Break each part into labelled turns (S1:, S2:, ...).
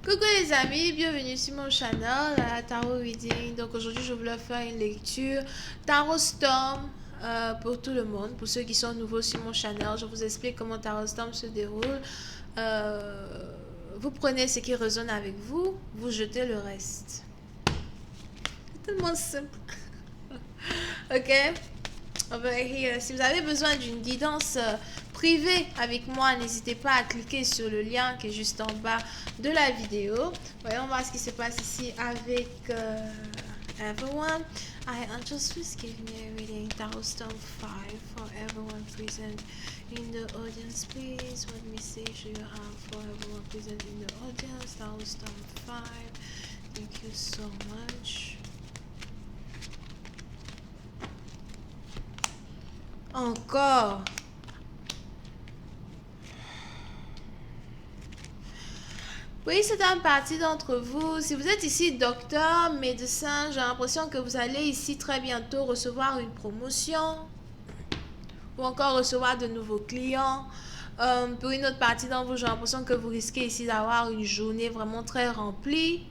S1: Coucou les amis, bienvenue sur mon channel Tarot Reading. Donc aujourd'hui je voulais faire une lecture Tarot Storm pour tout le monde. Pour ceux qui sont nouveaux sur mon channel, je vous explique comment Tarot Storm se déroule. Vous prenez ce qui résonne avec vous, vous jetez le reste. C'est tellement simple. Ok? Over here. Si vous avez besoin d'une guidance privée avec moi, n'hésitez pas à cliquer sur le lien qui est juste en bas de la vidéo. Voyons voir ce qui se passe ici avec everyone. Angels, please give me a reading. Tarot Storm 5 for everyone present in the audience, please. What message do you have for everyone present in the audience? Tarot Storm 5. Thank you so much. Encore. Oui, c'est une partie d'entre vous. Si vous êtes ici docteur, médecin, j'ai l'impression que vous allez ici très bientôt recevoir une promotion ou encore recevoir de nouveaux clients. Pour une autre partie d'entre vous, j'ai l'impression que vous risquez ici d'avoir une journée vraiment très remplie.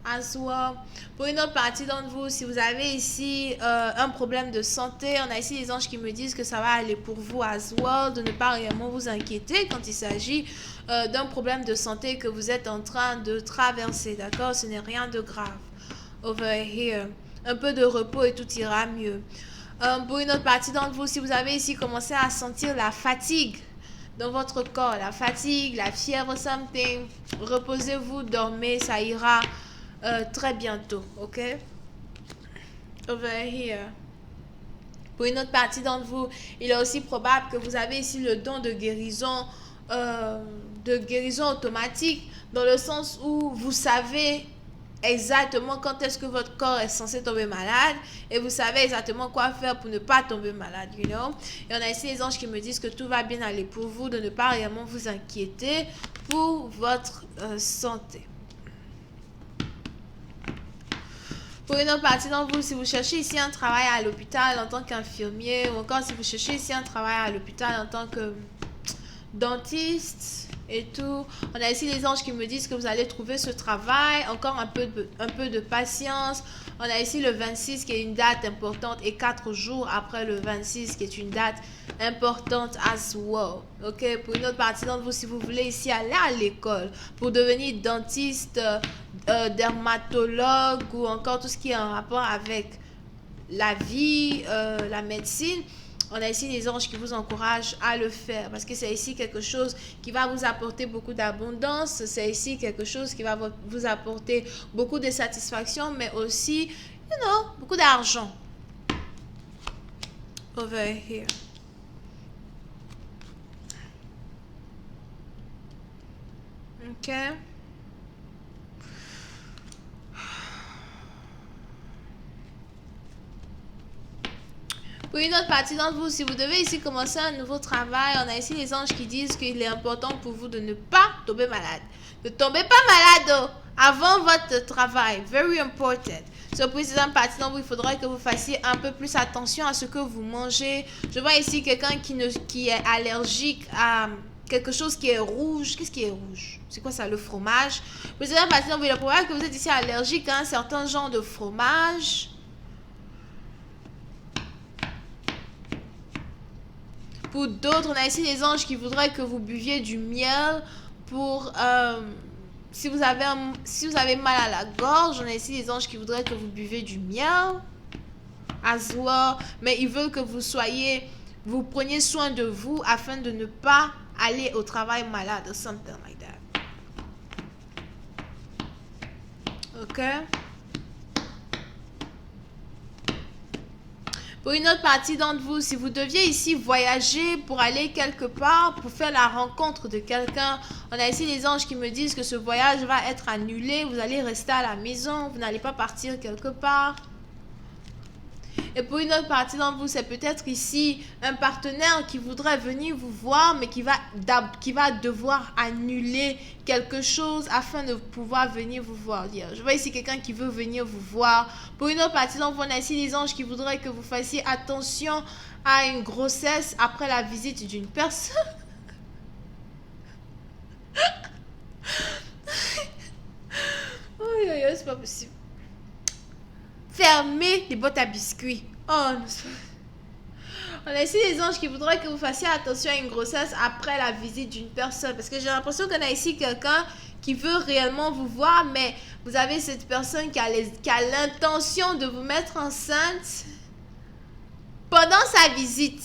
S1: As well. Pour une autre partie d'entre vous, si vous avez ici un problème de santé, on a ici les anges qui me disent que ça va aller pour vous as well, de ne pas réellement vous inquiéter quand il s'agit d'un problème de santé que vous êtes en train de traverser, d'accord? Ce n'est rien de grave. Over here. Un peu de repos et tout ira mieux. Pour une autre partie d'entre vous, si vous avez ici commencé à sentir la fatigue dans votre corps, la fatigue, la fièvre, something, reposez-vous, dormez, ça ira très bientôt, ok? Over here. Pour une autre partie d'entre vous, il est aussi probable que vous avez ici le don de guérison automatique, dans le sens où vous savez exactement quand est-ce que votre corps est censé tomber malade et vous savez exactement quoi faire pour ne pas tomber malade, you know? Et on a ici les anges qui me disent que tout va bien aller pour vous, de ne pas réellement vous inquiéter pour votre santé. Pour une autre partie d'entre vous, si vous cherchez ici un travail à l'hôpital en tant qu'infirmier, ou encore si vous cherchez ici un travail à l'hôpital en tant que dentiste et tout, on a ici les anges qui me disent que vous allez trouver ce travail, encore un peu de patience. On a ici le 26 qui est une date importante et 4 jours après le 26 qui est une date importante as well. Ok, pour une autre partie d'entre vous, si vous voulez ici aller à l'école pour devenir dentiste, dermatologue ou encore tout ce qui est en rapport avec la vie, la médecine, on a ici les anges qui vous encouragent à le faire parce que c'est ici quelque chose qui va vous apporter beaucoup d'abondance, c'est ici quelque chose qui va vous apporter beaucoup de satisfaction, mais aussi, you know, beaucoup d'argent. Over here. Ok. Pour une autre partie d'entre vous, si vous devez ici commencer un nouveau travail, on a ici les anges qui disent qu'il est important pour vous de ne pas tomber malade. Ne tombez pas malade avant votre travail. Very important. So, pour une partie d'entre vous, il faudrait que vous fassiez un peu plus attention à ce que vous mangez. Je vois ici quelqu'un qui est allergique à quelque chose qui est rouge. Qu'est-ce qui est rouge? C'est quoi ça? Le fromage. Pour une partie d'entre vous, il est probable que vous êtes ici allergique à un certain genre de fromage. Pour d'autres, on a ici les anges qui voudraient que vous buviez du miel pour... si vous avez mal à la gorge, on a ici les anges qui voudraient que vous buvez du miel. As well. Mais ils veulent que vous preniez soin de vous afin de ne pas aller au travail malade. Something like that. Ok? Pour une autre partie d'entre vous, si vous deviez ici voyager pour aller quelque part, pour faire la rencontre de quelqu'un, on a ici les anges qui me disent que ce voyage va être annulé, vous allez rester à la maison, vous n'allez pas partir quelque part. Et pour une autre partie d'entre vous, c'est peut-être ici un partenaire qui voudrait venir vous voir, mais qui va devoir annuler quelque chose afin de pouvoir venir vous voir. Je vois ici quelqu'un qui veut venir vous voir. Pour une autre partie d'entre vous, on a ici les anges qui voudraient que vous fassiez attention à une grossesse après la visite d'une personne. c'est pas possible. Fermez les boîtes à biscuits. Oh non. On a ici des anges qui voudraient que vous fassiez attention à une grossesse après la visite d'une personne. Parce que j'ai l'impression qu'on a ici quelqu'un qui veut réellement vous voir, mais vous avez cette personne qui a l'intention de vous mettre enceinte pendant sa visite.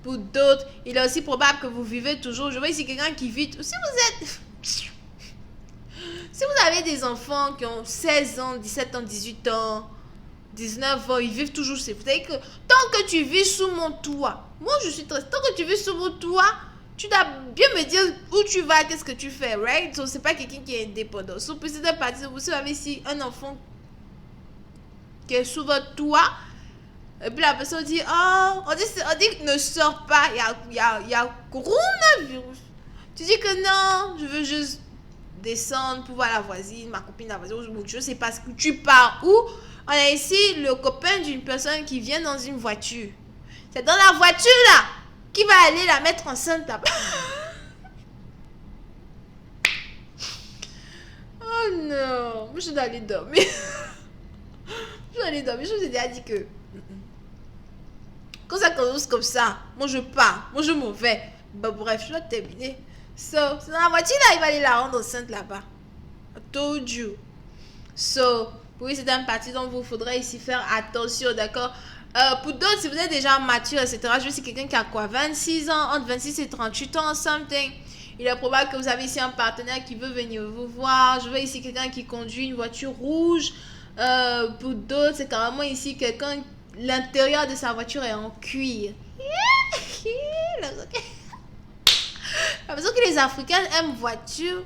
S1: Pour d'autres, il est aussi probable que vous vivez toujours. Je vois ici quelqu'un qui vit. Si vous avez des enfants qui ont 16 ans, 17 ans, 18 ans, 19 ans, ils vivent toujours chez vous. Vous savez que tant que tu vis sous mon toit, moi je suis très... Tant que tu vis sous mon toit, tu dois bien me dire où tu vas, qu'est-ce que tu fais, right? So, c'est pas quelqu'un qui est indépendant. So, pour cette partie, vous avez ici un enfant qui est sous votre toit, et puis la personne dit, oh, on dit ne sors pas, il y a coronavirus. Tu dis que non, je veux juste descendre pour voir la voisine, ma copine, la voisine, je sais pas ce que tu pars où. On a ici le copain d'une personne qui vient dans une voiture. C'est dans la voiture là qui va aller la mettre enceinte là-bas. Oh non, moi je dois aller dormir. Je vous ai déjà dit que quand ça commence comme ça, moi je pars, moi je m'en vais. Bah bref, je dois terminer. So, c'est dans la voiture là, il va aller la rendre enceinte là-bas. I told you. So, oui, c'est une partie dont vous faudrait ici faire attention, d'accord? Pour d'autres, si vous êtes déjà mature, etc., je veux c'est quelqu'un qui a quoi? 26 ans, entre 26 et 38 ans, something. Il est probable que vous avez ici un partenaire qui veut venir vous voir. Je veux ici quelqu'un qui conduit une voiture rouge. Pour d'autres, c'est carrément ici quelqu'un, l'intérieur de sa voiture est en cuir. La façon que les Africains aiment voiture.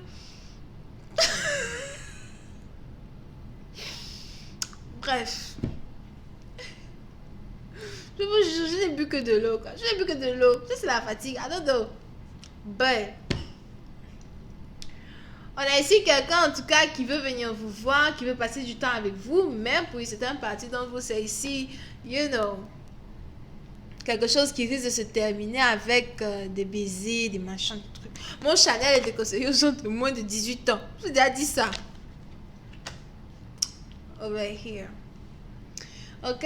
S1: Bref. Je n'ai bu que de l'eau, quoi. Je n'ai bu que de l'eau. Ça, c'est la fatigue. I don't know. But, on a ici quelqu'un, en tout cas, qui veut venir vous voir, qui veut passer du temps avec vous, même pour une certaine partie d'entre vous, c'est ici, you know, quelque chose qui risque de se terminer avec des baisers, des machins, des trucs. Mon Chanel était conseillé aux gens de moins de 18 ans. Je vous ai déjà dit ça. Over here. Ok?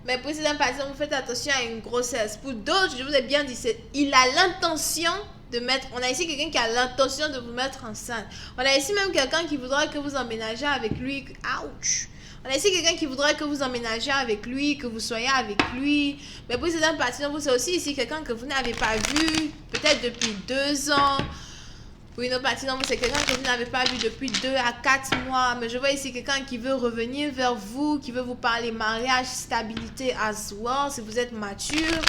S1: Mais pour cette partie, vous faites attention à une grossesse. Pour d'autres, je vous ai bien dit, il a l'intention de mettre... On a ici quelqu'un qui a l'intention de vous mettre enceinte. On a ici même quelqu'un qui voudrait que vous emménagez avec lui. Ouch! On a ici quelqu'un qui voudrait que vous emménagez avec lui, que vous soyez avec lui. Mais pour cette partie, vous c'est aussi ici quelqu'un que vous n'avez pas vu, peut-être depuis 2 ans. Pour une autre partie, c'est quelqu'un que vous n'avez pas vu depuis 2 à 4 mois. Mais je vois ici quelqu'un qui veut revenir vers vous, qui veut vous parler mariage, stabilité as well, si vous êtes mature.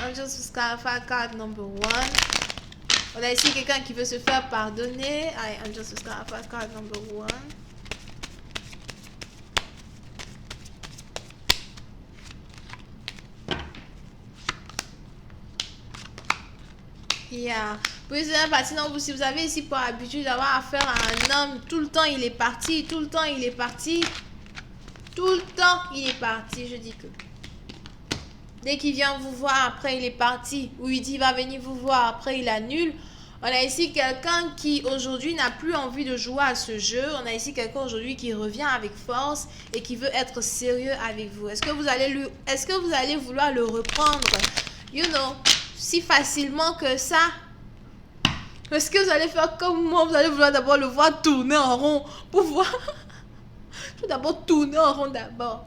S1: Angels with Clarify card number 1. On a ici quelqu'un qui veut se faire pardonner. Angels with Clarify card number 1. Yeah. Puis c'est une partie, non, si vous avez ici pour habitude d'avoir affaire à un homme, tout le temps il est parti, tout le temps il est parti, tout le temps il est parti, je dis que. Dès qu'il vient vous voir, après il est parti, ou il dit il va venir vous voir, après il annule. On a ici quelqu'un qui aujourd'hui n'a plus envie de jouer à ce jeu. On a ici quelqu'un aujourd'hui qui revient avec force et qui veut être sérieux avec vous. Est-ce que vous allez vouloir le reprendre, you know, si facilement que ça? Est-ce que vous allez faire comme moi? Vous allez vouloir d'abord le voir tourner en rond pour voir. Je veux d'abord tourner en rond d'abord.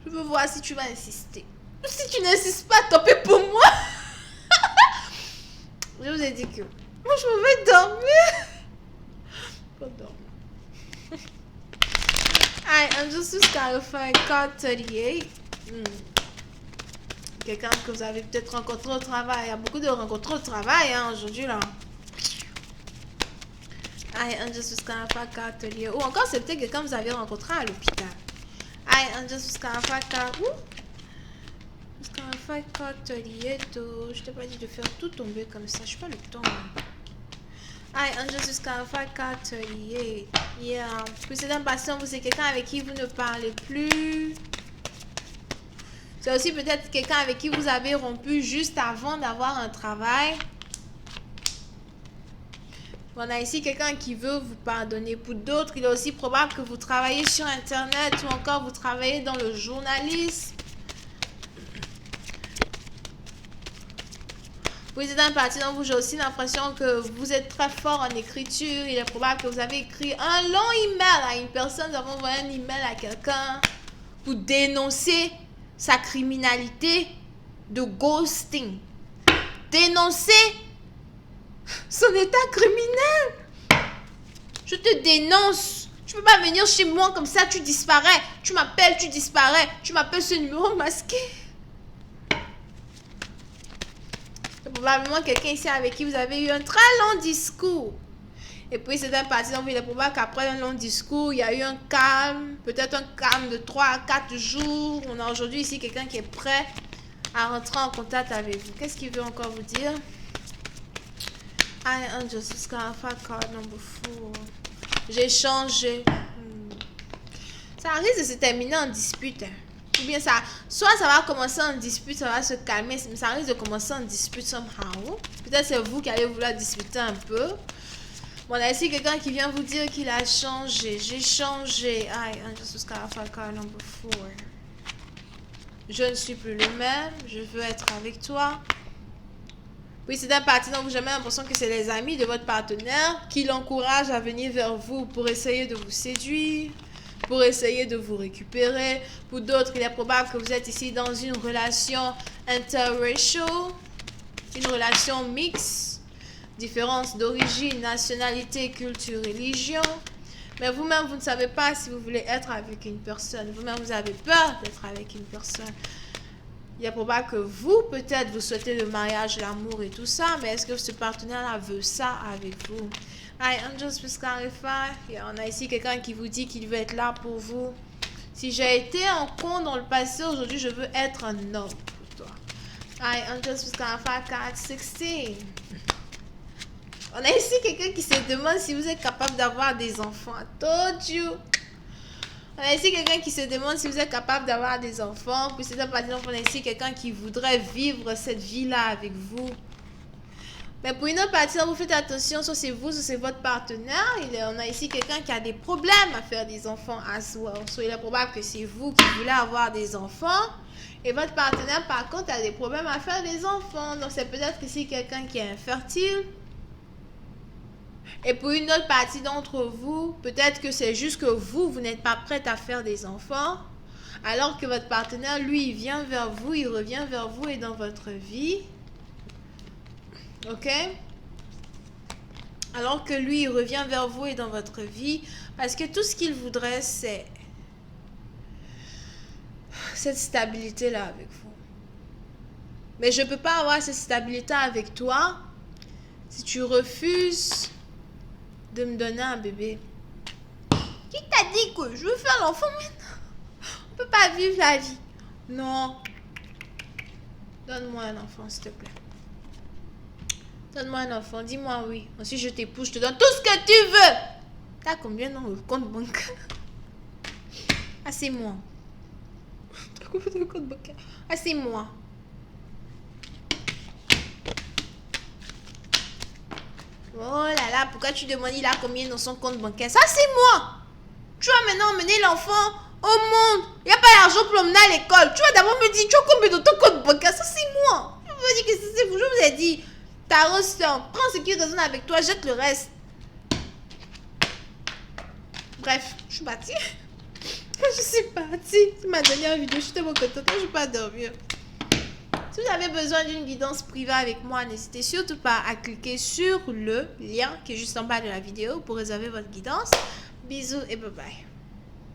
S1: Je veux voir si tu vas insister. Si tu n'insistes pas, tant pis pour moi. Je vous ai dit que moi je vais dormir. Pas dormir. I'm just clarifying card 38. Quelqu'un que vous avez peut-être rencontré au travail. Il y a beaucoup de rencontres au travail aujourd'hui là. I'm just clarifying card 38. Ou encore c'est peut-être quelqu'un que vous avez rencontré à l'hôpital. I'm just clarifying card. Clarify card 38. Je t'ai pas dit de faire tout tomber comme ça. Je n'ai pas le temps. I'm just clarify card 38. Yeah. Précédent patient, vous c'est quelqu'un avec qui vous ne parlez plus. C'est aussi peut-être quelqu'un avec qui vous avez rompu juste avant d'avoir un travail. On a ici quelqu'un qui veut vous pardonner. Pour d'autres, il est aussi probable que vous travaillez sur Internet ou encore vous travaillez dans le journalisme. Vous êtes un parti dont vous, j'ai aussi l'impression que vous êtes très fort en écriture. Il est probable que vous avez écrit un long email à une personne. Nous avons envoyé un email à quelqu'un pour dénoncer sa criminalité de ghosting. Dénoncer son état criminel. Je te dénonce. Tu peux pas venir chez moi comme ça, tu disparais. Tu m'appelles, tu disparais. Tu m'appelles ce numéro masqué. C'est probablement quelqu'un ici avec qui vous avez eu un très long discours. Et puis c'est un parti dont il est probable qu'après un long discours, il y a eu un calme. Peut-être un calme de 3 à 4 jours. On a aujourd'hui ici quelqu'un qui est prêt à rentrer en contact avec vous. Qu'est-ce qu'il veut encore vous dire? I am just card number 4. J'ai changé. Ça risque de se terminer en dispute. Ou bien ça, soit ça va commencer en dispute, ça va se calmer, mais ça risque de commencer en dispute somehow. Peut-être c'est vous qui allez vouloir discuter un peu. Bon, là ici quelqu'un qui vient vous dire qu'il a changé. J'ai changé. I am just card number 4. Je ne suis plus le même. Je veux être avec toi. Oui, c'est un parti dont vous avez l'impression que c'est les amis de votre partenaire qui l'encouragent à venir vers vous pour essayer de vous séduire, pour essayer de vous récupérer. Pour d'autres, il est probable que vous êtes ici dans une relation interracial, une relation mixte, différence d'origine, nationalité, culture, religion. Mais vous-même, vous ne savez pas si vous voulez être avec une personne. Vous-même, vous avez peur d'être avec une personne. Il est probable que vous, peut-être, vous souhaitez le mariage, l'amour et tout ça, mais est-ce que ce partenaire-là veut ça avec vous? I am just to clarify. On a ici quelqu'un qui vous dit qu'il veut être là pour vous. Si j'ai été un con dans le passé, aujourd'hui, je veux être un homme pour toi. I am just to clarify, card 16. On a ici quelqu'un qui se demande si vous êtes capable d'avoir des enfants. I told you. On a ici quelqu'un qui se demande si vous êtes capable d'avoir des enfants. Puis c'est un parti, on a ici quelqu'un qui voudrait vivre cette vie-là avec vous. Mais pour une autre partie, vous faites attention, soit c'est vous, soit c'est votre partenaire. On a ici quelqu'un qui a des problèmes à faire des enfants as well. Soit il est probable que c'est vous qui voulez avoir des enfants. Et votre partenaire, par contre, a des problèmes à faire des enfants. Donc c'est peut-être ici quelqu'un qui est infertile. Et pour une autre partie d'entre vous, peut-être que c'est juste que vous n'êtes pas prête à faire des enfants, alors que votre partenaire, lui, il vient vers vous, il revient vers vous et dans votre vie. Ok? Alors que lui, il revient vers vous et dans votre vie, parce que tout ce qu'il voudrait, c'est cette stabilité-là avec vous. Mais je ne peux pas avoir cette stabilité avec toi si tu refuses de me donner un bébé. Qui t'a dit que je veux faire l'enfant maintenant? On peut pas vivre la vie. Non. Donne-moi un enfant, s'il te plaît. Donne-moi un enfant, dis-moi oui. Ensuite, je t'épouse, je te donne tout ce que tu veux. T'as combien dans le compte bancaire? Ah, c'est moi. T'as combien dans le compte bancaire? Ah, c'est moi. Oh là là, pourquoi tu demandes il a combien dans son compte bancaire? Ça, c'est moi. Tu vas maintenant emmener l'enfant au monde. Il n'y a pas d'argent pour l'emmener à l'école. Tu vas d'abord me dire, tu as combien dans ton compte bancaire? Ça, c'est moi. Je vous dis que c'est vous. Je vous ai dit, ta ressort, prends ce qui est dans avec toi, jette le reste. Bref, je suis partie. Je suis partie. C'est ma dernière vidéo. Je suis tellement contente. Je ne vais pas dormir. Si vous avez besoin d'une guidance privée avec moi, n'hésitez surtout pas à cliquer sur le lien qui est juste en bas de la vidéo pour réserver votre guidance. Bisous et bye bye.